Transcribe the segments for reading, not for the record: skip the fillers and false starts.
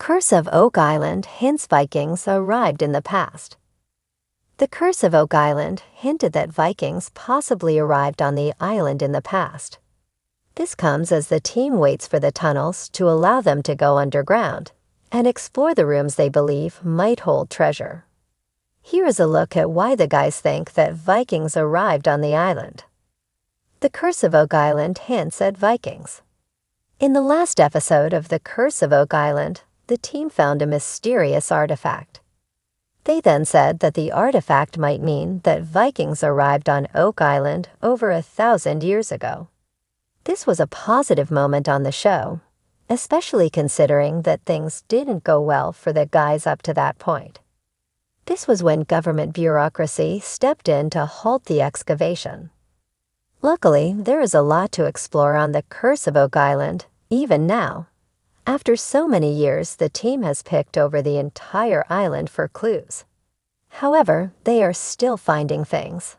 Curse of Oak Island hints Vikings arrived in the past. The Curse of Oak Island hinted that Vikings possibly arrived on the island in the past. This comes as the team waits for the tunnels to allow them to go underground and explore the rooms they believe might hold treasure. Here is a look at why the guys think that Vikings arrived on the island. The Curse of Oak Island hints at Vikings. In the last episode of The Curse of Oak Island, the team found a mysterious artifact. They then said that the artifact might mean that Vikings arrived on Oak Island over 1,000 years ago. This was a positive moment on the show, especially considering that things didn't go well for the guys up to that point. This was when government bureaucracy stepped in to halt the excavation. Luckily, there is a lot to explore on the Curse of Oak Island, even now. After so many years, the team has picked over the entire island for clues. However, they are still finding things.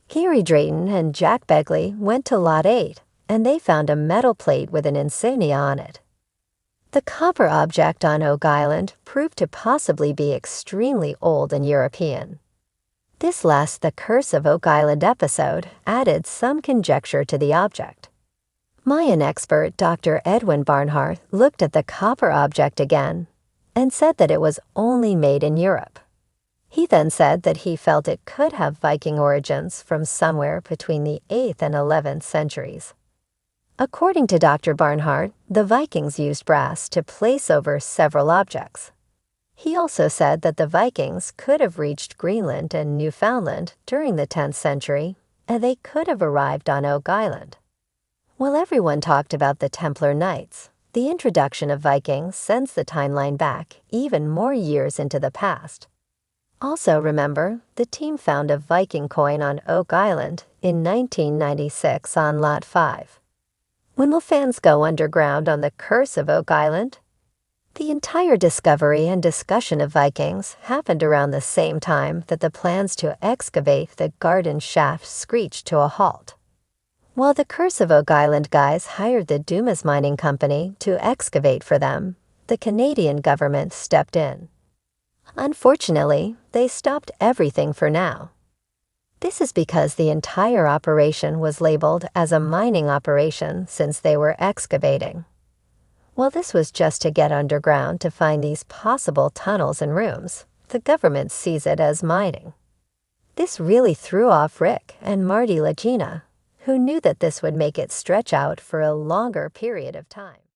Gary Drayton and Jack Begley went to Lot 8, and they found a metal plate with an insignia on it. The copper object on Oak Island proved to possibly be extremely old and European. This last The Curse of Oak Island episode added some conjecture to the object. Mayan expert Dr. Edwin Barnhart looked at the copper object again and said that it was only made in Europe. He then said that he felt it could have Viking origins from somewhere between the 8th and 11th centuries. According to Dr. Barnhart, the Vikings used brass to place over several objects. He also said that the Vikings could have reached Greenland and Newfoundland during the 10th century, and they could have arrived on Oak Island. While everyone talked about the Templar Knights, the introduction of Vikings sends the timeline back even more years into the past. Also remember, the team found a Viking coin on Oak Island in 1996 on Lot 5. When will fans go underground on the Curse of Oak Island? The entire discovery and discussion of Vikings happened around the same time that the plans to excavate the garden shaft screeched to a halt. While the Curse of Oak Island guys hired the Dumas Mining Company to excavate for them, the Canadian government stepped in. Unfortunately, they stopped everything for now. This is because the entire operation was labeled as a mining operation since they were excavating. While this was just to get underground to find these possible tunnels and rooms, the government sees it as mining. This really threw off Rick and Marty Lagina, who knew that this would make it stretch out for a longer period of time.